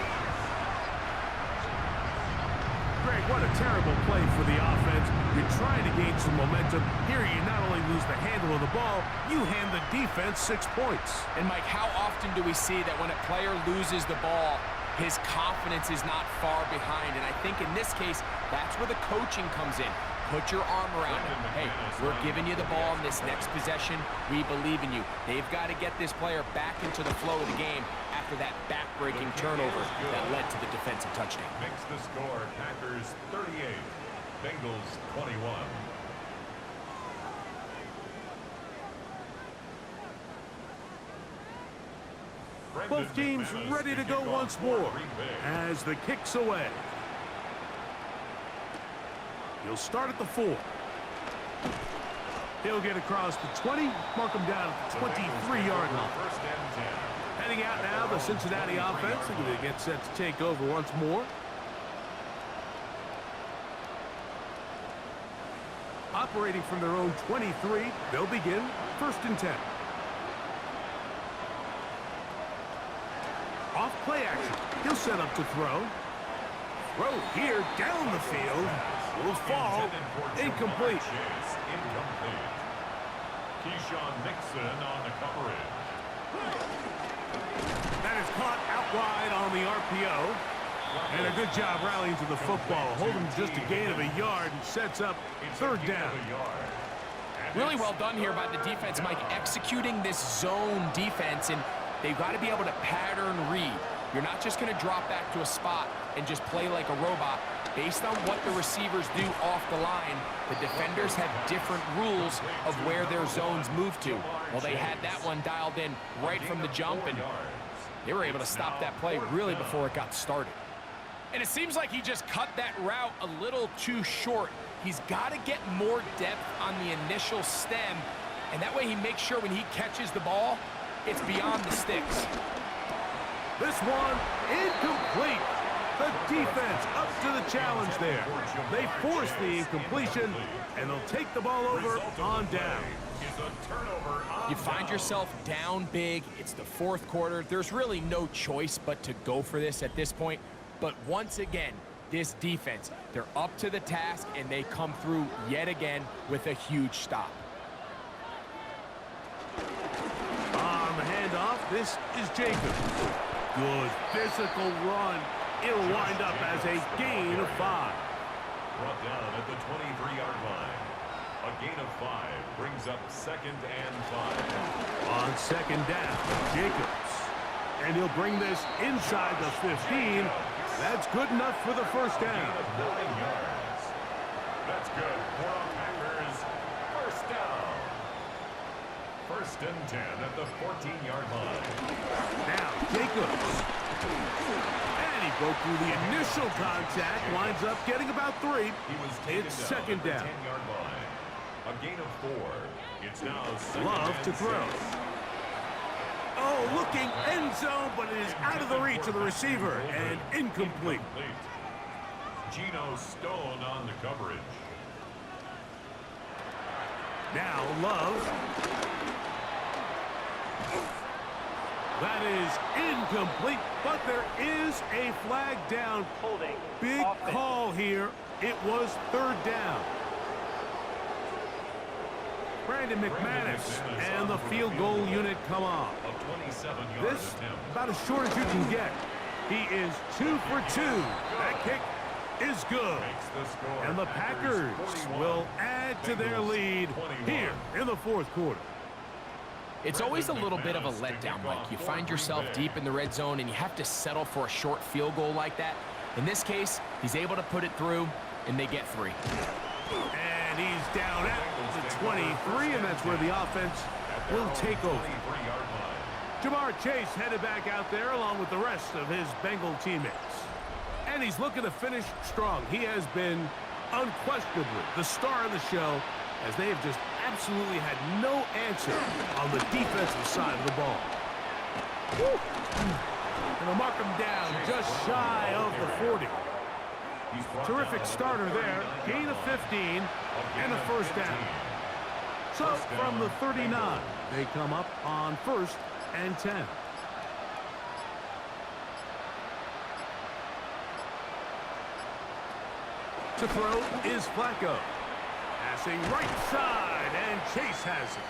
Greg, what a terrible play for the offense. You're trying to gain some momentum. Here you not only lose the handle of the ball, you hand the defense 6 points. And Mike, how often do we see that when a player loses the ball, His confidence is not far behind, and I think in this case, that's where the coaching comes in. Put your arm around him. Hey, we're giving you the ball in this next possession. We believe in you. They've got to get this player back into the flow of the game after that back-breaking turnover that led to the defensive touchdown. Makes the score Packers 38, Bengals 21. Both teams ready to go once more as the kick's away. He'll start at the 4. He'll get across the 20, mark him down at the 23-yard line. Heading out now, the Cincinnati offense are going to get set to take over once more. Operating from their own 23, they'll begin 1st and 10. Off play action. He'll set up to throw. Throw here down the field. Will fall. Incomplete. Keyshawn Nixon on the coverage. That is caught out wide on the RPO. And a good job rallying to the football. Holding just a gain of a yard and sets up 3rd down. Really well done here by the defense, Mike, executing this zone defense, and they've got to be able to pattern read. You're not just going to drop back to a spot and just play like a robot. Based on what the receivers do off the line, the defenders have different rules of where their zones move to. Well, they had that one dialed in right from the jump, and they were able to stop that play really before it got started. And it seems like he just cut that route a little too short. He's got to get more depth on the initial stem, and that way he makes sure when he catches the ball, it's beyond the sticks. This one incomplete. The defense up to the challenge there. They force the incompletion, and they'll take the ball over on down. You find yourself down big. It's the 4th quarter. There's really no choice but to go for this at this point. But once again, this defense, they're up to the task, and they come through yet again with a huge stop. On the handoff, this is Jacobs. Good physical run. It'll wind up as a gain of 5. Brought down at the 23-yard line. A gain of 5 brings up 2nd and 5. On 2nd down, Jacobs. And he'll bring this inside the 15. That's good enough for the 1st down. 9 yards. That's good for our Packers. 1st down. 1st and 10 at the 14-yard line. Now Jacobs. And he broke through the initial contact. Winds up getting about 3. It's 2nd down. 10-yard line. A gain of 4. It's now 2nd Love and to throw. 6. Oh, looking end zone, but it is out of the reach of the receiver and incomplete. Geno Stone on the coverage. Now Love. That is incomplete, but there is a flag down. Holding. Big call here. It was 3rd down. Brandon McManus and the field goal unit come on. This about as short as you can get. He is 2 for 2. That kick is good. And the Packers will add to their lead here in the 4th quarter. It's always a little bit of a letdown, Mike. You find yourself deep in the red zone, and you have to settle for a short field goal like that. In this case, he's able to put it through, and they get 3. And he's down at the 23, and that's where the offense will take over. Jamar Chase headed back out there along with the rest of his Bengal teammates. And he's looking to finish strong. He has been unquestionably the star of the show, as they have just absolutely had no answer on the defensive side of the ball. Woo. And they'll mark him down just shy of the 40. Terrific starter there. Gain of 15 and a 1st down. So from the 39, they come up on 1st and 10. To throw is Flacco. Passing right side, and Chase has it.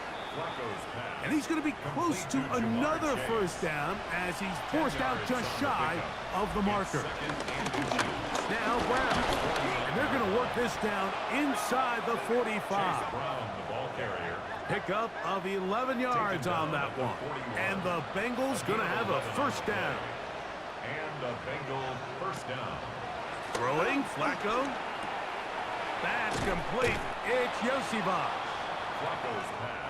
And he's going to be close to another first down as he's forced out just shy of the marker. Now Brown. And they're going to work this down inside the 45. Pickup of 11 yards on that one. And the Bengals going to have a first down. And the Bengals first down. Throwing, Flacco. That's complete. It's Yosibach.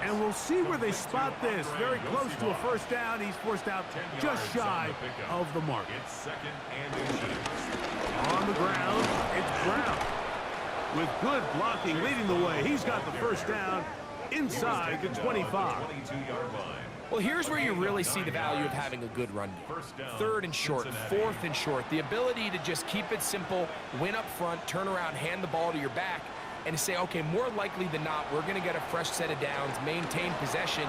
And we'll see where they spot this. Very close to a first down. He's forced out just shy of the mark. It's second and inches. On the ground, it's Brown. With good blocking leading the way, he's got the first down inside the 25. 22-yard line. Well, here's where you really see the value of having a good run game. Third and short, fourth and short. The ability to just keep it simple, win up front, turn around, hand the ball to your back, and to say, okay, more likely than not, we're going to get a fresh set of downs, maintain possession,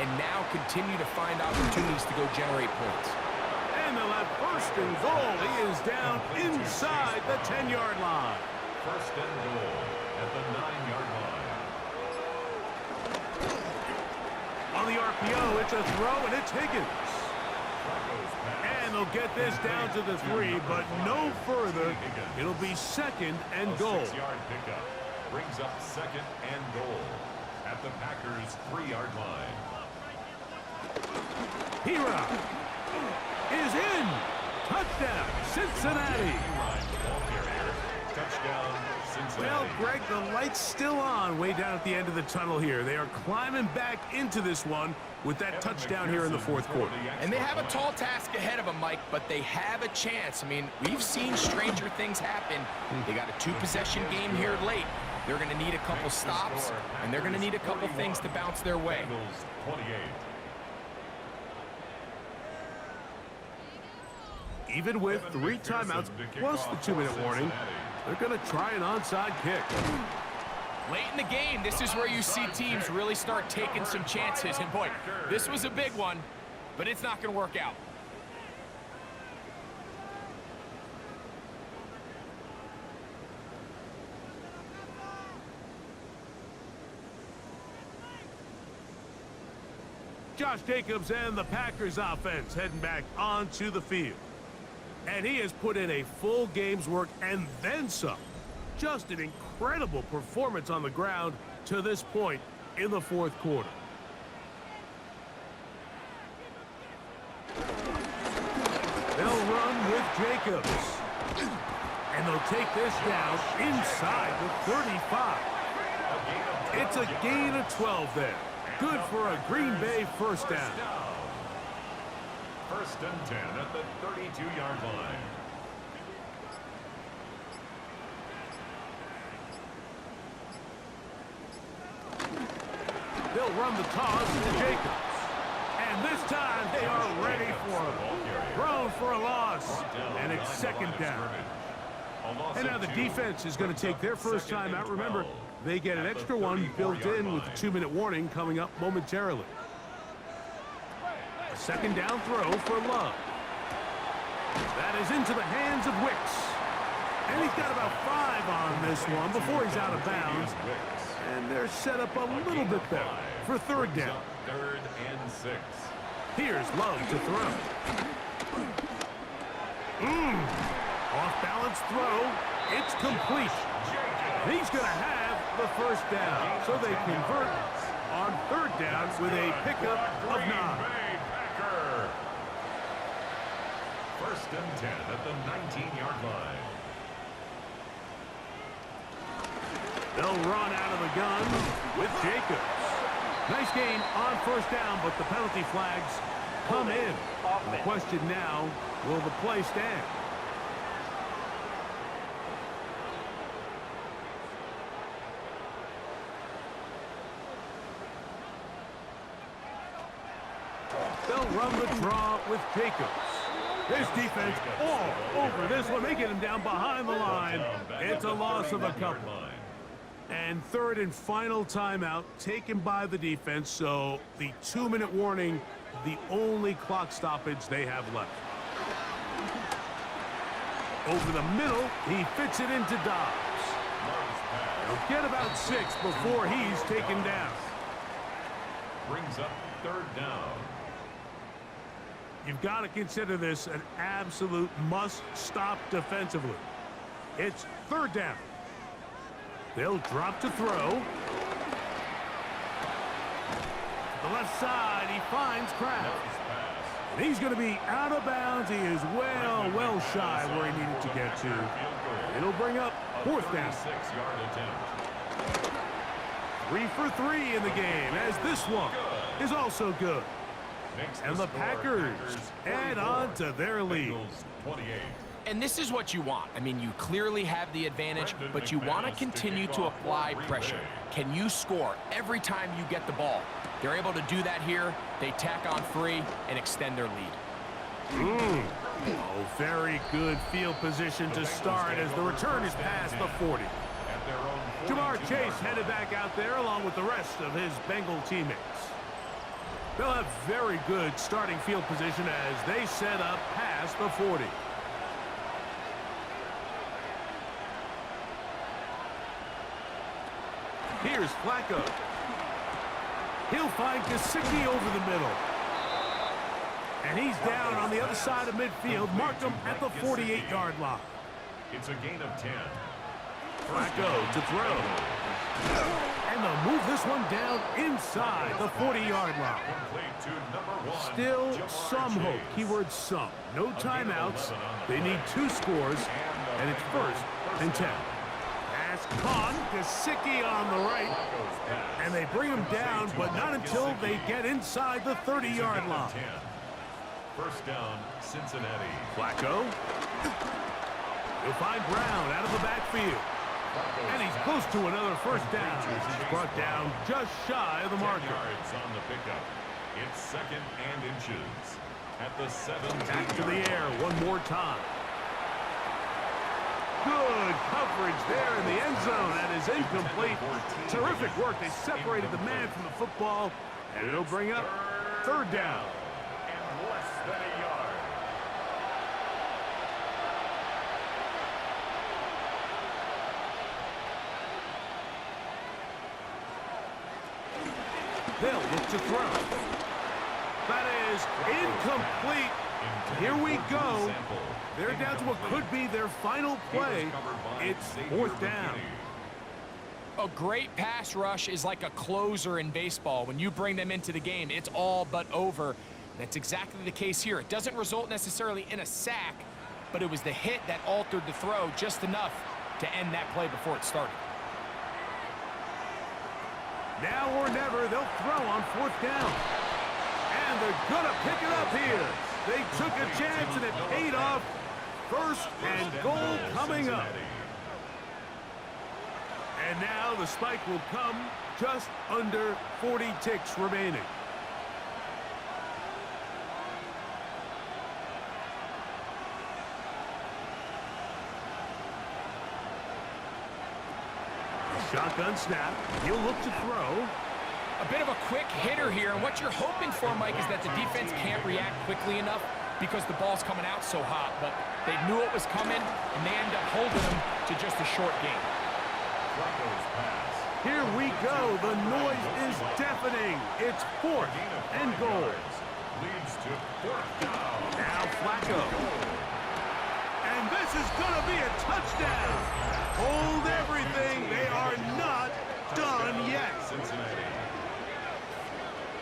and now continue to find opportunities to go generate points. And they'll have first and goal. He is down inside the 10-yard line. First and goal at the 9-yard line. On the RPO, it's a throw, and it's Higgins. And they'll get this down to the 3, but no further. It'll be second and goal. 6-yard pickup brings up second and goal at the Packers' 3-yard line. Hira Is in. Touchdown, Cincinnati. Touchdown, Cincinnati. Well, Greg, the light's still on way down at the end of the tunnel here. They are climbing back into this one with that touchdown here in the fourth quarter. And they have a tall task ahead of them, Mike, but they have a chance. I mean, we've seen stranger things happen. They got a 2-possession game here late. They're going to need a couple stops, and they're going to need a couple things to bounce their way. 28. Even with 3 timeouts plus the 2-minute warning, they're going to try an onside kick. Late in the game, this is where you see teams really start taking some chances. And boy, this was a big one, but it's not going to work out. Josh Jacobs and the Packers offense heading back onto the field. And he has put in a full game's work and then some. Just an incredible performance on the ground to this point in the fourth quarter. They'll run with Jacobs. And they'll take this down inside the 35. It's a gain of 12 there. Good for a Green Bay first down. First and 10 at the 32-yard line. They'll run the toss to Jacobs. And this time they are ready for him. Thrown for a loss. And it's second down. And now the defense is going to take their first time out. Remember, they get an extra one built in with the 2-minute warning coming up momentarily. A second down throw for Love. That is into the hands of Wicks. And he's got about 5 on this one before he's out of bounds. And they're set up a little bit better for third down. Third and 6. Here's Love to throw. Off-balance throw. It's complete. He's going to have the first down. So they convert on third down with a pickup of 9. First and 10 at the 19-yard line. They'll run out of the gun with Jacobs. Nice gain on first down, but the penalty flags come in. And the question now, will the play stand? They'll run the draw with Jacobs. This defense all over this one. They get him down behind the line. It's a loss of a couple. And third and final timeout taken by the defense. So the 2-minute warning, the only clock stoppage they have left. Over the middle, he fits it into Dobbs. He'll get about 6 before he's taken down. brings up third down. You've got to consider this an absolute must-stop defensively. It's third down. They'll drop to throw. To the left side, he finds Kraft. And he's going to be out of bounds. He is well shy where he needed to get to. It'll bring up fourth down. 36-yard attempt. 3 for 3 in the game, as this one is also good. And the Packers add on to their lead. 28. And this is what you want. I mean, you clearly have the advantage, but you want to continue to apply pressure. Can you score every time you get the ball? They're able to do that here. They tack on 3 and extend their lead. Oh, very good field position to start as the return is past the 40. Jamar Chase headed back out there along with the rest of his Bengal teammates. They'll have very good starting field position as they set up past the 40. Here's Flacco. He'll find Gesicki over the middle. And he's down on the other side of midfield. Marked him at the 48-yard line. It's a gain of 10. Flacco to throw. And they'll move this one down inside the 40-yard line. Still some hope. Keyword some. No timeouts. They need 2 scores, and it's first and 10. Pass caught. Gesicki on the right. And they bring him down, but not until they get inside the 30-yard line. First down, Cincinnati. Flacco. He'll find Brown out of the backfield. And he's close to another first down. He's brought down just shy of the marker. Yards on the pickup. It's second and inches at the 17. Back to the air one more time. Good coverage there in the end zone. That is incomplete. Terrific work. They separated the man from the football, and it'll bring up third down. And less than a yard. They'll look to throw. That is incomplete. Here we go. They're down to what could be their final play. It's fourth down. A great pass rush is like a closer in baseball. When you bring them into the game, it's all but over. That's exactly the case here. It doesn't result necessarily in a sack, but it was the hit that altered the throw just enough to end that play before it started. Now or never, they'll throw on fourth down. And they're going to pick it up here. They took a chance and it paid off. First and goal coming up. And now the spike will come just under 40 ticks remaining. Shotgun snap. He'll look to throw. A bit of a quick hitter here, and what you're hoping for, Mike, is that the defense can't react quickly enough because the ball's coming out so hot, but they knew it was coming, and they end up holding them to just a short game. Here we go. The noise is deafening. It's fourth and goal. Leads to fourth down. Now Flacco. And this is going to be a touchdown. Hold everything. They are not done yet. Cincinnati.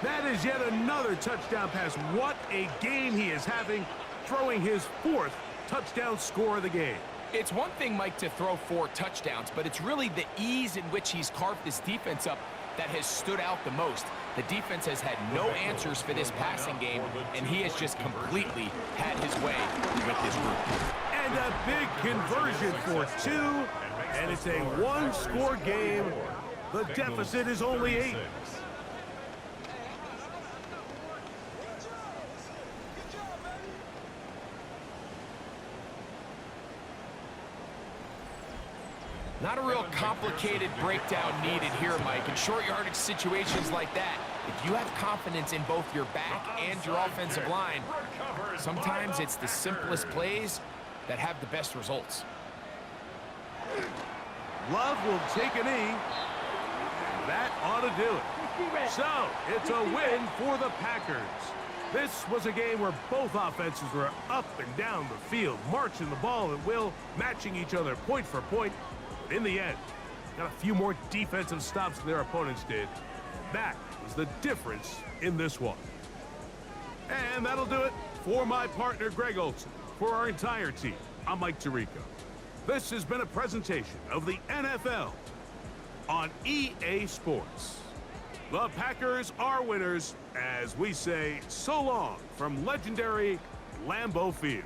That is yet another touchdown pass. What a game he is having, throwing his 4th touchdown score of the game. It's one thing, Mike, to throw 4 touchdowns, but it's really the ease in which he's carved this defense up that has stood out the most. The defense has had no answers for this passing game, and he has just completely had his way with this group. And a big conversion for 2, and it's a 1-score game. The deficit is only 8. Not a real complicated breakdown needed here, Mike. In short yardage situations like that, if you have confidence in both your back and your offensive line, sometimes it's the simplest plays that have the best results. Love will take a knee. That ought to do it. So, it's a win for the Packers. This was a game where both offenses were up and down the field, marching the ball at will, matching each other point for point. But in the end, got a few more defensive stops than their opponents did. That was the difference in this one. And that'll do it for my partner, Greg Olson. For our entire team, I'm Mike Tirico. This has been a presentation of the NFL on EA Sports. The Packers are winners as we say so long from legendary Lambeau Field.